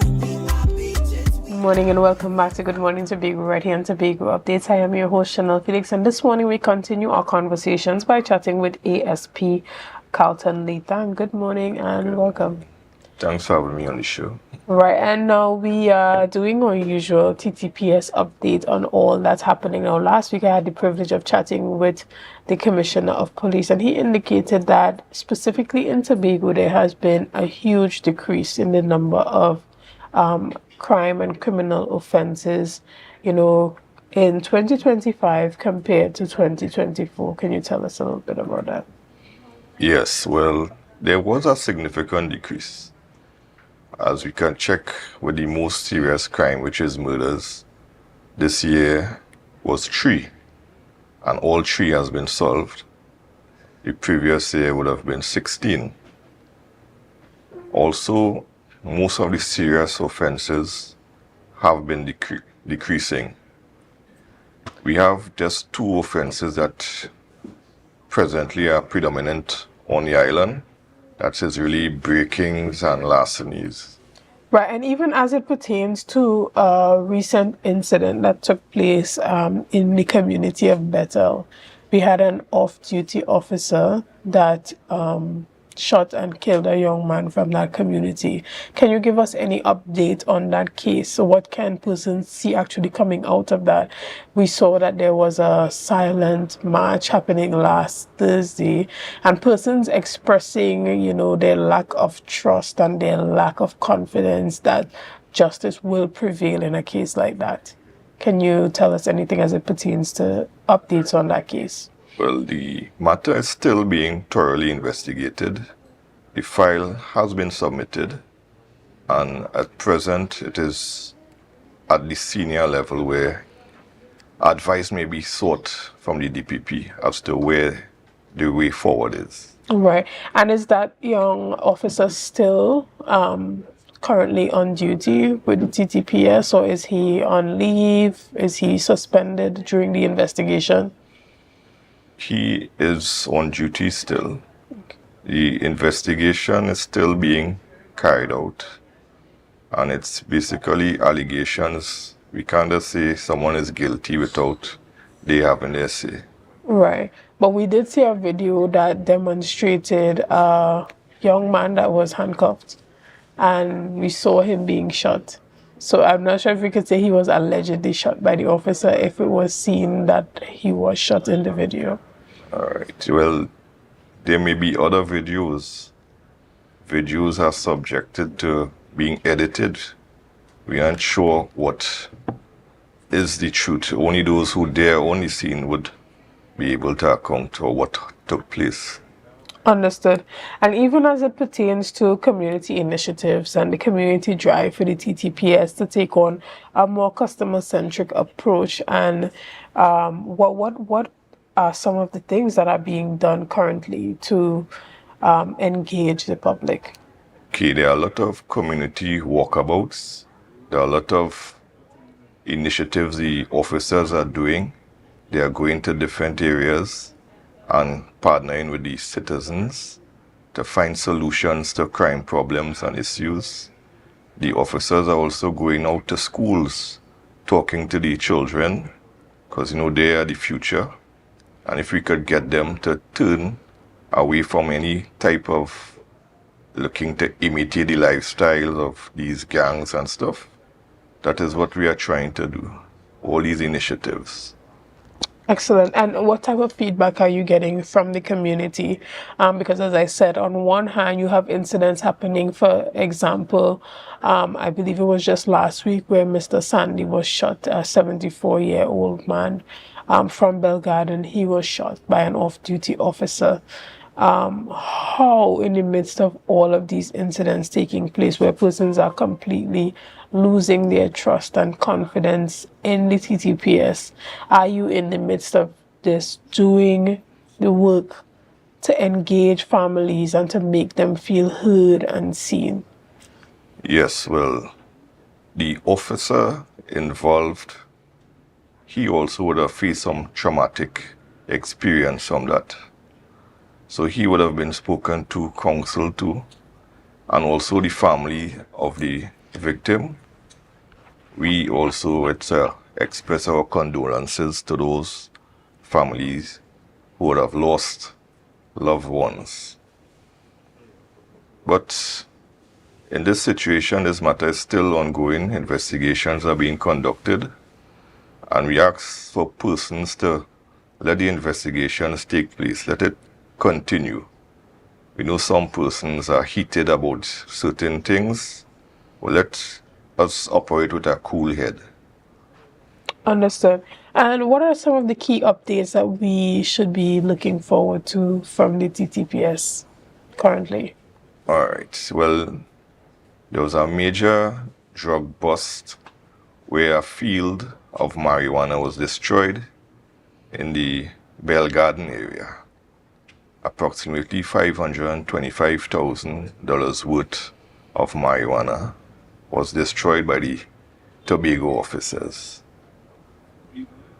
Good morning and welcome back to Good Morning Tobago right here on Tobago Updates. I am your host Shenell Felix, and this morning we continue our conversations by chatting with ASP Carlton. Tang. Good morning and welcome. Thanks for having me on the show. Right, and now we are doing our usual T.T.P.S update on all that's happening. Now, last week I had the privilege of chatting with the Commissioner of Police, and he indicated that specifically in Tobago there has been a huge decrease in the number of crime and criminal offenses, in 2025 compared to 2024. Can you tell us a little bit about that? Yes, well, there was a significant decrease. As we can check with the most serious crime, which is murders, this year was 3, and all 3 has been solved. The previous year would have been 16. Also, most of the serious offenses have been decreasing. We have just 2 offenses that presently are predominant on the island. That is really breakings and larcenies. Right, and even as it pertains to a recent incident that took place in the community of Bethel, we had an off-duty officer that shot and killed a young man from that community. Can you give us any update on that case? So what can persons see actually coming out of that? We saw that there was a silent march happening last Thursday, and persons expressing, their lack of trust and their lack of confidence that justice will prevail in a case like that. Can you tell us anything as it pertains to updates on that case? Well, the matter is still being thoroughly investigated. The file has been submitted, and at present it is at the senior level where advice may be sought from the DPP as to where the way forward is. Right. And is that young officer still currently on duty with the T.T.P.S, or is he on leave? Is he suspended during the investigation? He is on duty still. The investigation is still being carried out, and it's basically allegations. We can't just say someone is guilty without they having their say. Right. But we did see a video that demonstrated a young man that was handcuffed, and we saw him being shot. So I'm not sure if we could say he was allegedly shot by the officer if it was seen that he was shot in the video. All right. Well, there may be other videos. Videos are subjected to being edited. We aren't sure what is the truth. Only those who dare on the scene would be able to account for what took place. Understood. And even as it pertains to community initiatives and the community drive for the T.T.P.S to take on a more customer-centric approach, and what are some of the things that are being done currently to engage the public? Okay, there are a lot of community walkabouts. There are a lot of initiatives the officers are doing. They are going to different areas and partnering with the citizens to find solutions to crime problems and issues. The officers are also going out to schools, talking to the children, because they are the future. And if we could get them to turn away from any type of looking to imitate the lifestyle of these gangs and stuff, that is what we are trying to do, all these initiatives. Excellent. And what type of feedback are you getting from the community? Because as I said, on one hand, you have incidents happening. For example, I believe it was just last week where Mr. Sandy was shot, a 74-year-old man from Belgarden. He was shot by an off-duty officer. How, in the midst of all of these incidents taking place where persons are completely losing their trust and confidence in the T.T.P.S, are you in the midst of this doing the work to engage families and to make them feel heard and seen? Yes, well, the officer involved, he also would have faced some traumatic experience from that. So he would have been spoken to, counseled to, and also the family of the victim, we also express our condolences to those families who would have lost loved ones. But in this situation, this matter is still ongoing. Investigations are being conducted, and we ask for persons to let the investigations take place. Let it continue. We know some persons are heated about certain things. Well, let us operate with a cool head. Understood. And what are some of the key updates that we should be looking forward to from the T.T.P.S. currently? All right. Well, there was a major drug bust where a field of marijuana was destroyed in the Bell Garden area. Approximately $525,000 worth of marijuana was destroyed by the Tobago officers.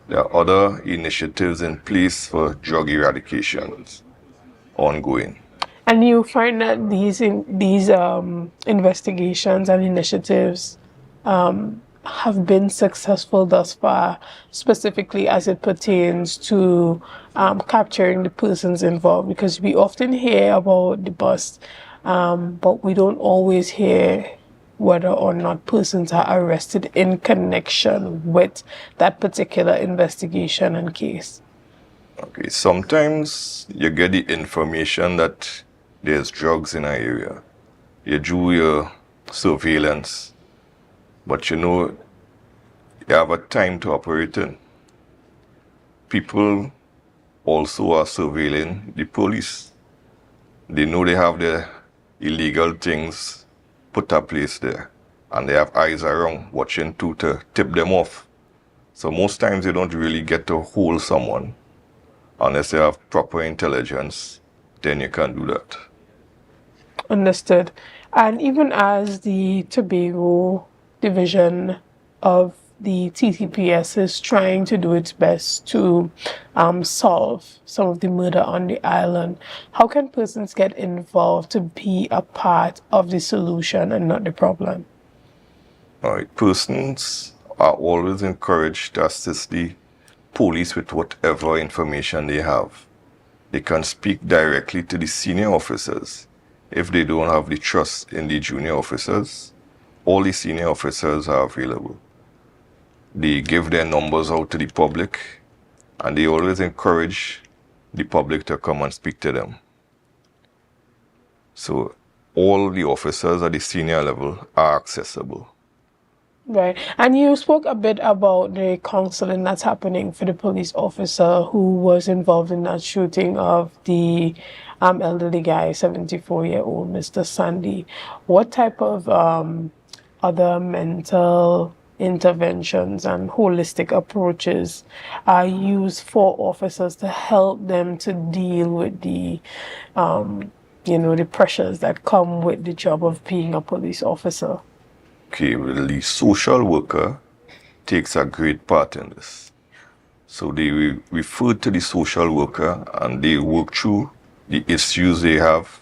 There are other initiatives in place for drug eradication ongoing. And you find that these investigations and initiatives have been successful thus far, specifically as it pertains to capturing the persons involved, because we often hear about the bust, but we don't always hear whether or not persons are arrested in connection with that particular investigation and case. Okay, sometimes you get the information that there's drugs in an area. You do your surveillance, but you have a time to operate in. People also are surveilling the police. They know they have the illegal things put in place there, and they have eyes around watching too to tip them off. So most times you don't really get to hold someone unless you have proper intelligence. Then you can do that. Understood. And even as the Tobago division of the T.T.P.S. is trying to do its best to solve some of the murder on the island, how can persons get involved to be a part of the solution and not the problem? All right, persons are always encouraged to assist the police with whatever information they have. They can speak directly to the senior officers. If they don't have the trust in the junior officers, all the senior officers are available. They give their numbers out to the public, and they always encourage the public to come and speak to them. So all the officers at the senior level are accessible. Right. And you spoke a bit about the counseling that's happening for the police officer who was involved in that shooting of the elderly guy, 74-year-old Mr. Sandy. What type of other mental interventions and holistic approaches are used for officers to help them to deal with the the pressures that come with the job of being a police officer? Okay, well, the social worker takes a great part in this. So they refer to the social worker and they work through the issues they have,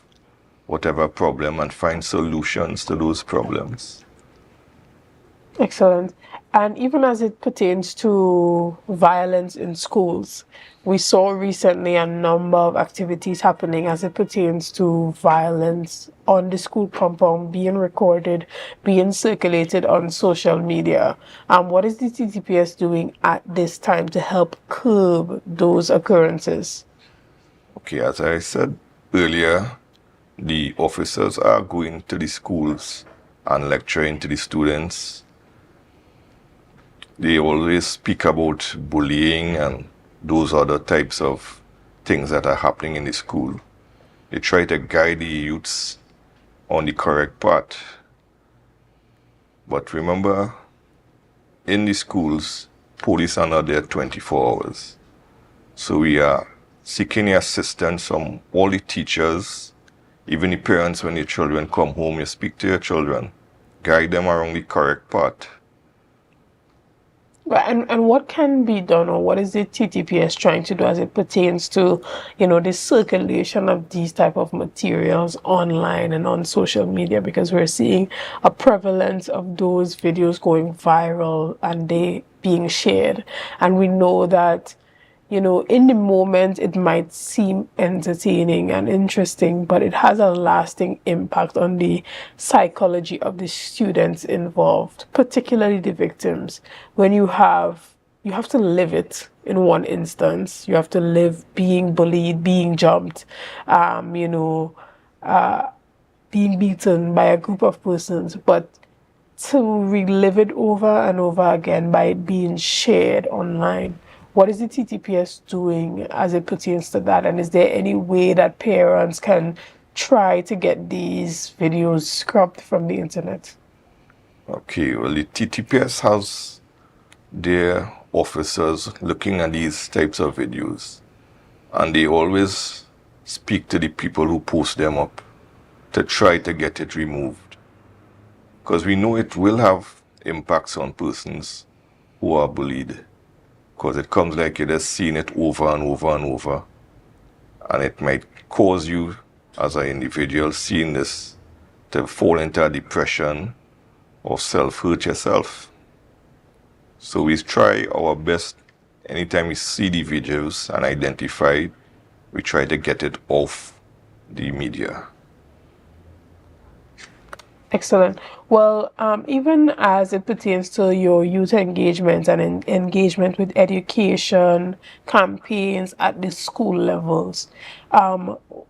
whatever problem, and find solutions to those problems. Excellent. And even as it pertains to violence in schools, we saw recently a number of activities happening as it pertains to violence on the school compound being recorded, being circulated on social media. What is the T.T.P.S. doing at this time to help curb those occurrences? Okay, as I said earlier, the officers are going to the schools and lecturing to the students. They always speak about bullying and those other types of things that are happening in the school. They try to guide the youths on the correct path. But remember, in the schools, police are not there 24 hours. So we are seeking assistance from all the teachers, even the parents. When your children come home, you speak to your children, guide them around the correct path. Right, and what can be done, or what is the T.T.P.S trying to do as it pertains to, the circulation of these type of materials online and on social media? Because we're seeing a prevalence of those videos going viral and they being shared, and we know that in the moment it might seem entertaining and interesting, but it has a lasting impact on the psychology of the students involved, particularly the victims. When you have to live it in one instance. You have to live being bullied, being jumped, being beaten by a group of persons, but to relive it over and over again by it being shared online. What is the T.T.P.S doing as it pertains to that? And is there any way that parents can try to get these videos scrubbed from the internet? Okay, well, the T.T.P.S has their officers looking at these types of videos, and they always speak to the people who post them up to try to get it removed. Because we know it will have impacts on persons who are bullied. Because it comes like you're just seeing it over and over and over. And it might cause you, as an individual, seeing this, to fall into a depression or self-hurt yourself. So we try our best, anytime we see the videos and identify, we try to get it off the media. Excellent. Well, even as it pertains to your youth engagement and engagement with education campaigns at the school levels,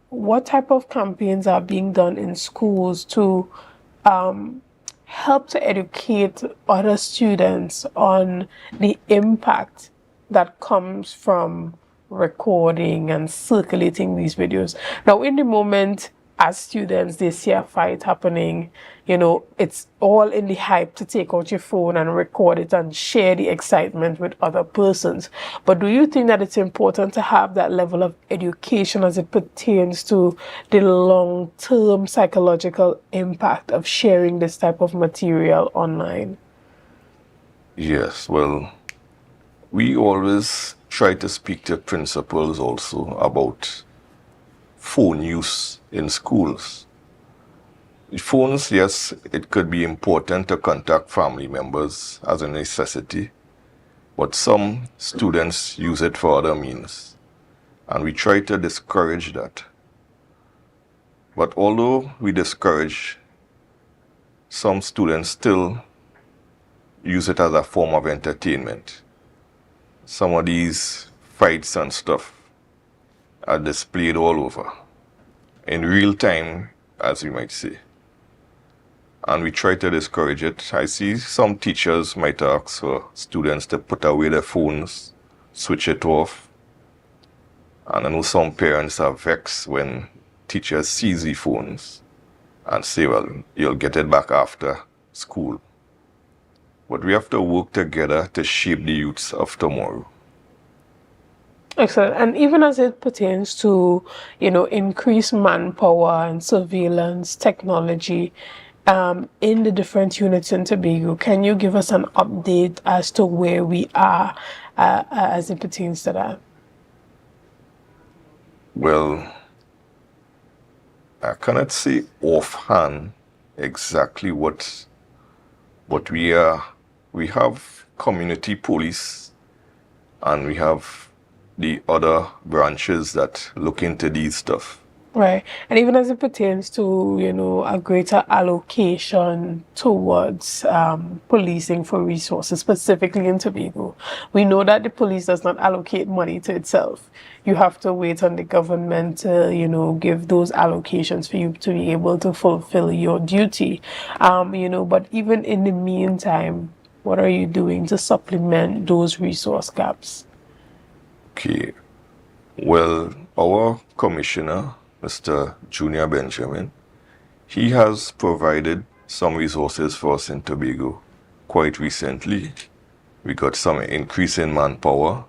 what type of campaigns are being done in schools to help to educate other students on the impact that comes from recording and circulating these videos? Now, in the moment, as students, they see a fight happening, it's all in the hype to take out your phone and record it and share the excitement with other persons. But do you think that it's important to have that level of education as it pertains to the long-term psychological impact of sharing this type of material online? Yes, well, we always try to speak to principals also about phone use in schools. Phones, yes, it could be important to contact family members as a necessity, but some students use it for other means, and we try to discourage that. But although we discourage, some students still use it as a form of entertainment. Some of these fights and stuff are displayed all over, in real time, as we might say. And we try to discourage it. I see some teachers might ask for students to put away their phones, switch it off. And I know some parents are vexed when teachers seize the phones and say, well, you'll get it back after school. But we have to work together to shape the youths of tomorrow. Excellent. And even as it pertains to, increased manpower and surveillance technology in the different units in Tobago, can you give us an update as to where we are as it pertains to that? Well, I cannot say offhand exactly what we are. We have community police and we have the other branches that look into these stuff. Right. And even as it pertains to, a greater allocation towards policing for resources, specifically in Tobago, we know that the police does not allocate money to itself. You have to wait on the government to, give those allocations for you to be able to fulfill your duty. But even in the meantime, what are you doing to supplement those resource gaps? Okay. Well, our commissioner, Mr. Junior Benjamin, he has provided some resources for us in Tobago quite recently. We got some increase in manpower,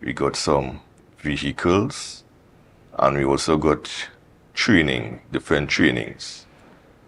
we got some vehicles, and we also got training, different trainings.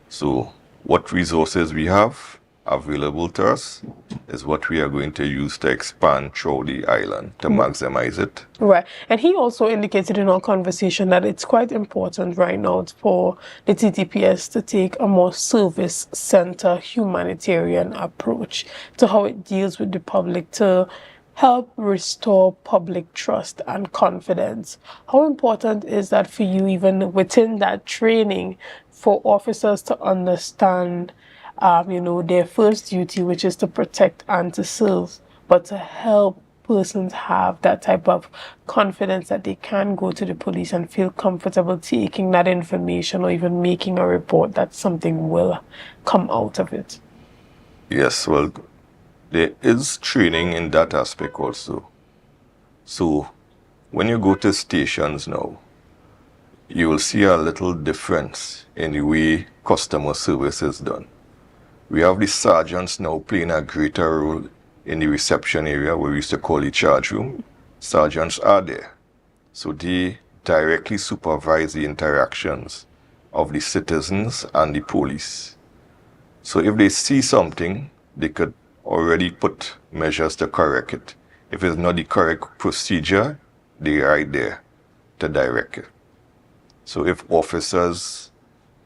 So what resources we have, available to us is what we are going to use to expand through the island to maximize it. Right. And he also indicated in our conversation that it's quite important right now for the T.T.P.S to take a more service-centered humanitarian approach to how it deals with the public to help restore public trust and confidence. How important is that for you, even within that training, for officers to understand their first duty, which is to protect and to serve, but to help persons have that type of confidence that they can go to the police and feel comfortable taking that information or even making a report that something will come out of it? Yes, well, there is training in that aspect also. So when you go to stations now, you will see a little difference in the way customer service is done. We have the sergeants now playing a greater role in the reception area where we used to call the charge room. Sergeants are there. So they directly supervise the interactions of the citizens and the police. So if they see something, they could already put measures to correct it. If it's not the correct procedure, they're right there to direct it. So if officers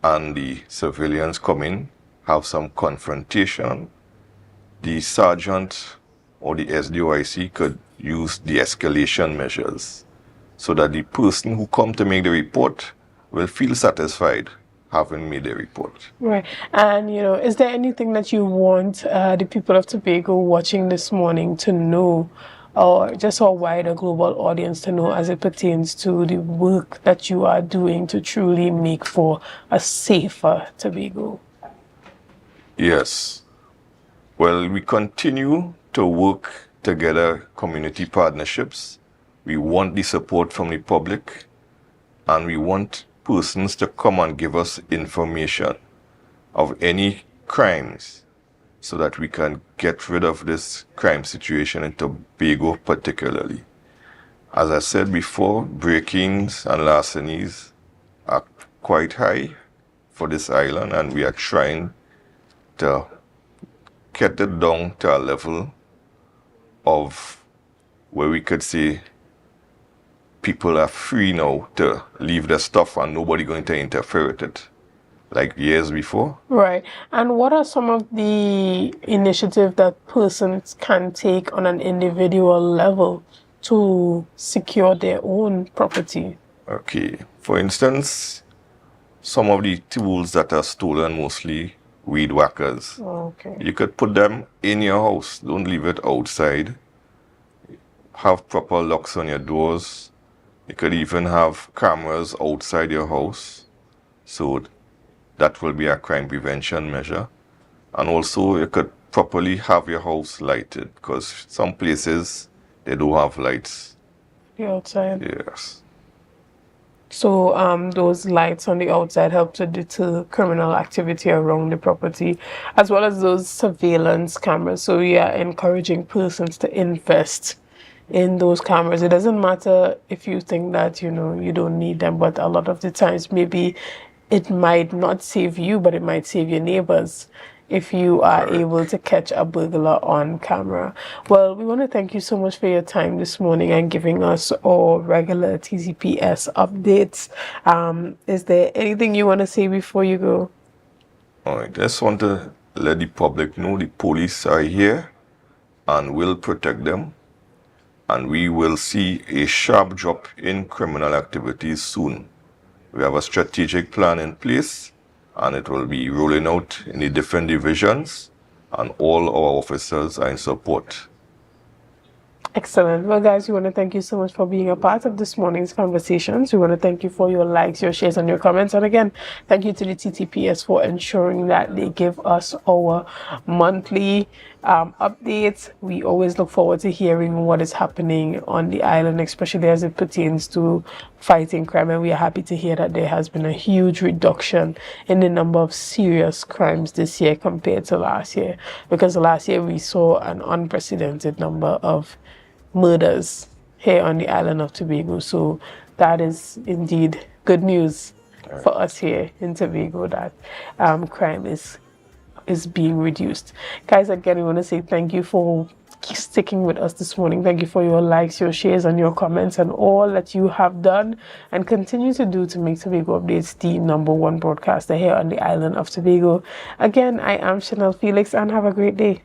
and the civilians come in, have some confrontation, the sergeant or the SDOIC could use de-escalation measures so that the person who come to make the report will feel satisfied having made the report. Right. And, is there anything that you want the people of Tobago watching this morning to know, or just a wider global audience to know as it pertains to the work that you are doing to truly make for a safer Tobago? Yes. Well, we continue to work together, community partnerships. We want the support from the public, and we want persons to come and give us information of any crimes so that we can get rid of this crime situation in Tobago particularly. As I said before, break-ins and larcenies are quite high for this island, and we are trying to get it down to a level of where we could say people are free now to leave their stuff and nobody going to interfere with it like years before. Right. And what are some of the initiatives that persons can take on an individual level to secure their own property? Okay. For instance, some of the tools that are stolen, mostly weed whackers. Okay. You could put them in your house. Don't leave it outside. Have proper locks on your doors. You could even have cameras outside your house. So that will be a crime prevention measure. And also you could properly have your house lighted, because some places they don't have lights. The outside. Yes. So those lights on the outside help to deter criminal activity around the property, as well as those surveillance cameras. So we are encouraging persons to invest in those cameras. It doesn't matter if you think that, you don't need them, but a lot of the times maybe it might not save you, but it might save your neighbors if you are able to catch a burglar on camera. Well, we want to thank you so much for your time this morning and giving us our regular T.T.P.S updates. Is there anything you want to say before you go? All right. I just want to let the public know the police are here and will protect them. And we will see a sharp drop in criminal activities soon. We have a strategic plan in place, and it will be rolling out in the different divisions, and all our officers are in support. Excellent. Well, guys, we want to thank you so much for being a part of this morning's conversations. We want to thank you for your likes, your shares, and your comments. And again, thank you to the T.T.P.S for ensuring that they give us our monthly updates. We always look forward to hearing what is happening on the island, especially as it pertains to fighting crime. And we are happy to hear that there has been a huge reduction in the number of serious crimes this year compared to last year. Because last year we saw an unprecedented number of murders here on the island of Tobago. So that is indeed good news for us here in Tobago, that crime is is being reduced. Guys, again, we want to say thank you for sticking with us this morning. Thank you for your likes, your shares, and your comments, and all that you have done and continue to do to make Tobago Updates the #1 broadcaster here on the island of Tobago. Again, I am Shenell Felix, and have a great day.